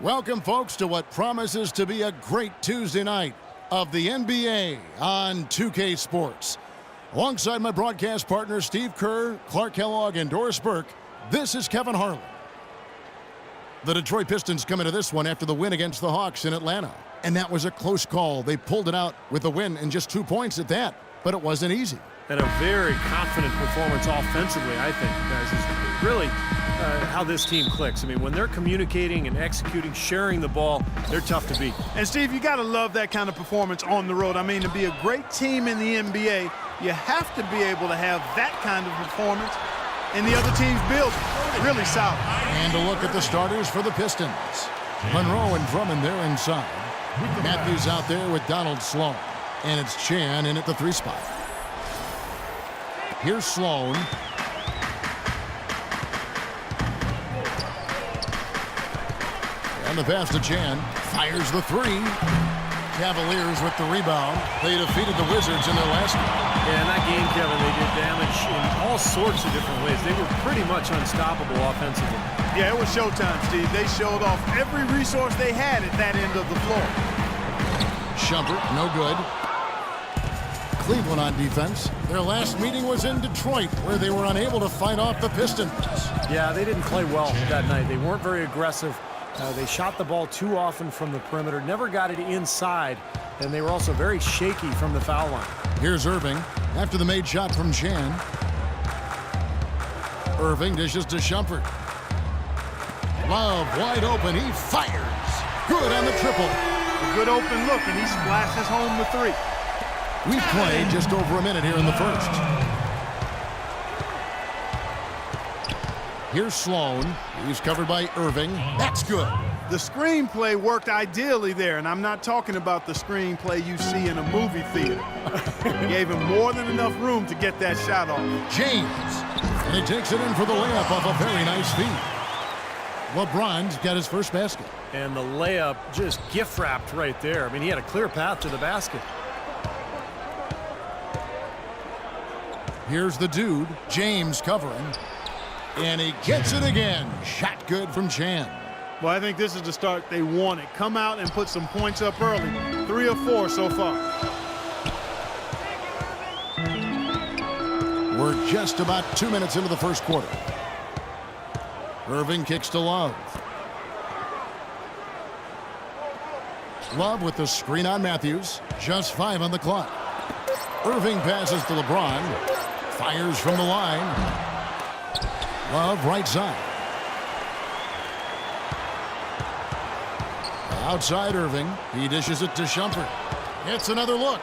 Welcome, folks, to what promises to be a great Tuesday night of the NBA on 2K Sports. Alongside my broadcast partners Steve Kerr, Clark Kellogg, and Doris Burke, this is Kevin Harlan. The Detroit Pistons come into this one after the win against the Hawks in Atlanta. And that was a close call. They pulled it out with a win and just 2 points at that. But it wasn't easy. And a very confident performance offensively, I think, guys, is really how this team clicks. I mean, when they're communicating and executing, sharing the ball, they're tough to beat. And, Steve, you got to love that kind of performance on the road. I mean, to be a great team in the NBA, you have to be able to have that kind of performance in the other team's building. Really solid. And a look at the starters for the Pistons. Monroe and Drummond there inside. Matthews out there with Donald Sloan. And it's Chan in at the 3 spot. Here's Sloan. And the pass to Chan. Fires the 3. Cavaliers with the rebound. They defeated the Wizards in their last game. Yeah, in that game, Kevin, they did damage in all sorts of different ways. They were pretty much unstoppable offensively. Yeah, it was showtime, Steve. They showed off every resource they had at that end of the floor. Shumpert, no good. Cleveland on defense. Their last meeting was in Detroit, where they were unable to fight off the Pistons. Yeah, they didn't play well that night. They weren't very aggressive. They shot the ball too often from the perimeter, never got it inside, and they were also very shaky from the foul line. Here's Irving after the made shot from Chan. Irving dishes to Shumpert. Love wide open. He fires. Good on the triple. A good open look, and he splashes home the 3. We've played just over a minute here in the first. Here's Sloan. He's covered by Irving. That's good. The screenplay worked ideally there, and I'm not talking about the screenplay you see in a movie theater. Gave him more than enough room to get that shot off. James. And he takes it in for the layup off a very nice feed. LeBron's got his first basket. And the layup just gift-wrapped right there. I mean, he had a clear path to the basket. Here's the dude, James covering. And he gets it again. Shot good from Chan. Well, I think this is the start they wanted. Come out and put some points up early. 3 or 4 so far. We're just about 2 minutes into the first quarter. Irving kicks to Love. Love with the screen on Matthews. Just 5 on the clock. Irving passes to LeBron. Fires from the line. Love right side. Outside Irving. He dishes it to Shumpert. It's another look.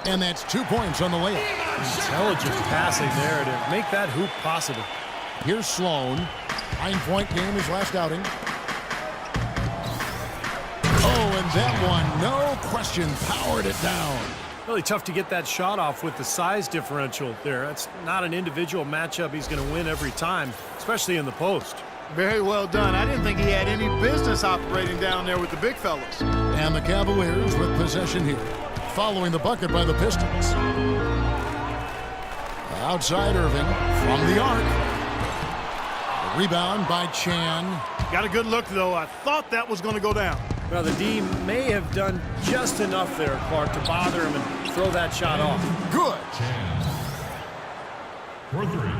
And that's 2 points on the layup. Intelligent passing there to make that hoop possible. Here's Sloan. 9-point game his last outing. that one, no question, powered it down. Really tough to get that shot off with the size differential there. That's not an individual matchup he's going to win every time, especially in the post. Very well done. I didn't think he had any business operating down there with the big fellas. And the Cavaliers with possession here, following the bucket by the Pistons. Outside Irving from the arc. The rebound by Chan. Got a good look, though. I thought that was going to go down. Well, the D may have done just enough there, Clark, to bother him and throw that shot off. Good. For three.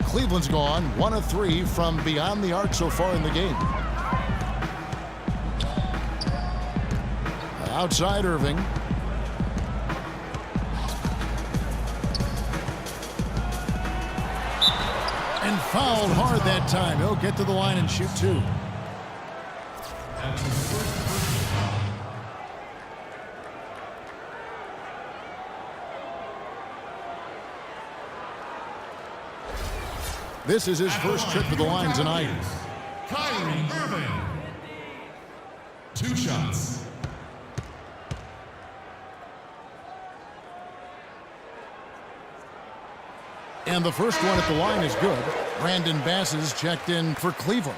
Cleveland's gone 1 of 3 from beyond the arc so far in the game. Outside Irving. And fouled hard that time. He'll get to the line and shoot 2. This is his first trip to the line tonight. Kyrie Irving. 2 shots. And the first one at the line is good. Brandon Bass is checked in for Cleveland.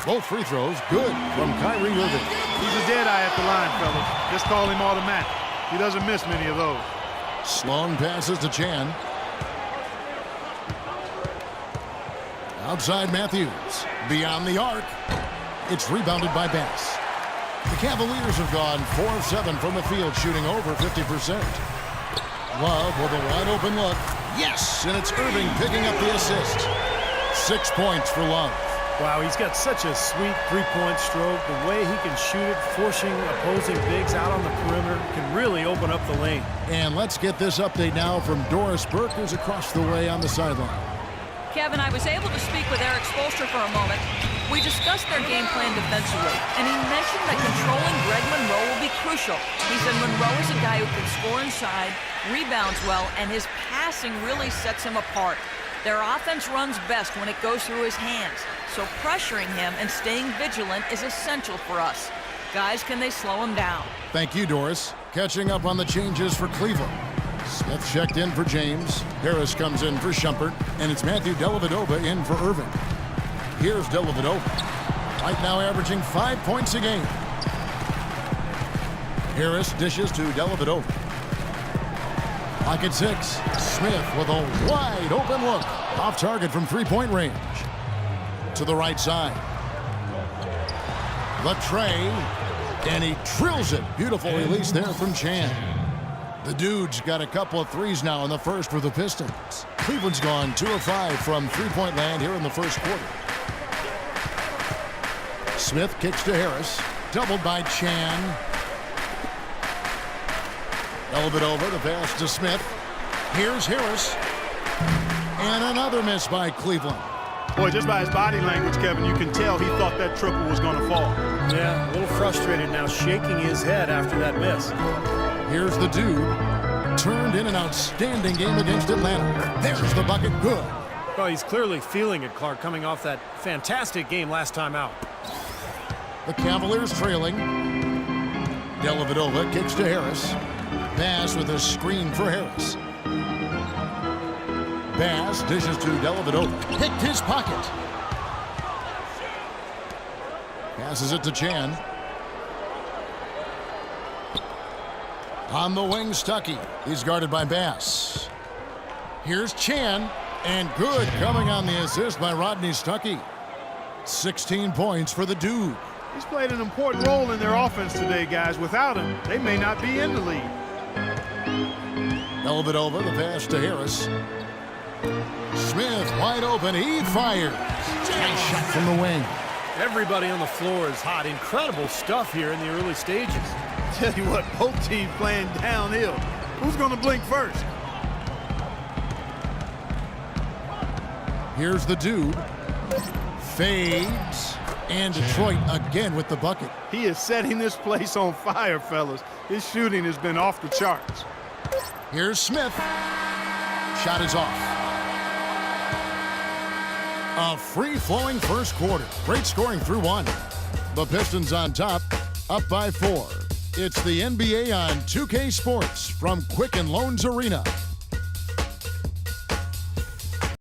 Both free throws good from Kyrie Irving. He's a dead eye at the line, fellas. Just call him automatic. He doesn't miss many of those. Sloan passes to Chan. Outside Matthews. Beyond the arc. It's rebounded by Bass. The Cavaliers have gone 4 of 7 from the field, shooting over 50%. Love with a wide open look. Yes, and it's Irving picking up the assist. 6 points for Love. Wow, he's got such a sweet three-point stroke. The way he can shoot it, forcing opposing bigs out on the perimeter, can really open up the lane. And let's get this update now from Doris Burke, who's across the way on the sideline. Kevin, I was able to speak with Eric Spoelstra for a moment. We discussed their game plan defensively, and he mentioned that controlling Greg Monroe will be crucial. He said Monroe is a guy who can score inside, rebounds well, and his passing really sets him apart. Their offense runs best when it goes through his hands, so pressuring him and staying vigilant is essential for us. Guys, can they slow him down? Thank you, Doris. Catching up on the changes for Cleveland. Smith checked in for James. Harris comes in for Shumpert, and it's Matthew Dellavedova in for Irving. Here's Dellavedova. Right now averaging 5 points a game. Harris dishes to Dellavedova. Pocket 6. Smith with a wide open look. Off target from three-point range. To the right side. The tray. And he drills it. Beautiful release there from Chan. The Dude's got a couple of threes now in the first for the Pistons. Cleveland's gone 2 of 5 from three-point land here in the first quarter. Smith kicks to Harris. Doubled by Chan. Dellavedova, the pass to Smith. Here's Harris. And another miss by Cleveland. Boy, just by his body language, Kevin, you can tell he thought that triple was going to fall. Yeah, a little frustrated now, shaking his head after that miss. Here's the Dude. Turned in an outstanding game against Atlanta. There's the bucket. Good. Well, he's clearly feeling it, Clark, coming off that fantastic game last time out. The Cavaliers trailing. Dellavedova kicks to Harris. Bass with a screen for Harris. Bass dishes to Dellavedova. Picked his pocket. Passes it to Chan. On the wing, Stuckey. He's guarded by Bass. Here's Chan. And good coming on the assist by Rodney Stuckey. 16 points for the Dude. He's played an important role in their offense today, guys. Without him, they may not be in the lead. Dellavedova, the pass to Harris. Smith wide open. He fires. Nice shot from the wing. Everybody on the floor is hot. Incredible stuff here in the early stages. Tell you what, both teams playing downhill. Who's going to blink first? Here's the dude. Fades. And Detroit again with the bucket. He is setting this place on fire, fellas. His shooting has been off the charts. Here's Smith. Shot is off. A free-flowing first quarter. Great scoring through one. The Pistons on top, up by 4. It's the NBA on 2K Sports from Quicken Loans Arena.